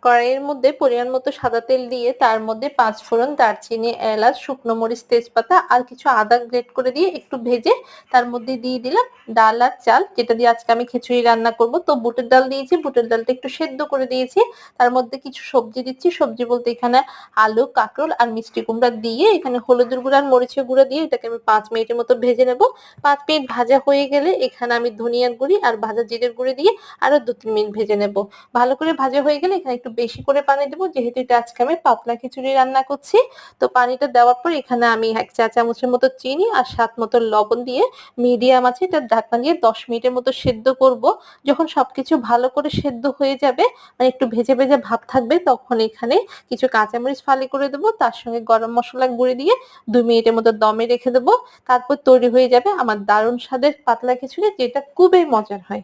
কড়াইয়ের মধ্যে পরিমাণ মতো সাদা তেল দিয়ে তার মধ্যে ৫ ফোড়ন, দারচিনি, এলাচ, শুকনো মরিচ, তেজপাতা আর কিছু আদা গ্রেট করে দিয়ে একটু ভেজে তার মধ্যে দিয়ে দিলাম ডাল আর চাল, যেটা দিয়ে আজকে আমি খিচুড়ি রান্না করব। তো বুটের ডাল দিয়েছি, বুটের ডালটা একটু সেদ্ধ করে দিয়েছি। তার মধ্যে কিছু সবজি দিচ্ছি, সবজি বলতে এখানে আলু, কাঁকরোল আর মিষ্টি কুমড়া দিয়ে এখানে হলুদের গুঁড়া আর মরিচের গুঁড়া দিয়ে এটাকে আমি 5 মিনিটের মতো ভেজে নেব। 5 মিনিট ভাজা হয়ে গেলে এখানে আমি ধনিয়ার গুঁড়ি আর ভাজা জিরের গুঁড়ি দিয়ে আরো 2-3 মিনিট ভেজে নেব। ভালো করে ভাজা হয়ে গেলে এখানে একটু বেশি করে পানি দেবো, যেহেতু এটা আজকে আমি পাতলা খিচুড়ি রান্না করছি। তো পানিটা দেওয়ার পর এখানে আমি 1 চা চামচের মতো চিনি আর স্বাদ মতো লবণ দিয়ে মিডিয়াম আছে এটা ঢাকনা দিয়ে 10 মিনিটের মতো সেদ্ধ করব। যখন সবকিছু ভালো করে সেদ্ধ হয়ে যাবে, মানে একটু ভেজে ভেজে ভাব থাকবে, তখন এখানে কিছু কাঁচামরিচ ফালি করে দেবো, তার সঙ্গে গরম মশলা গুঁড়ি দিয়ে 2 মিনিটের মতো দমে রেখে দেবো। তারপর তৈরি হয়ে যাবে আমার দারুণ স্বাদের পাতলা খিচুড়ি, যেটা খুবই মজার হয়।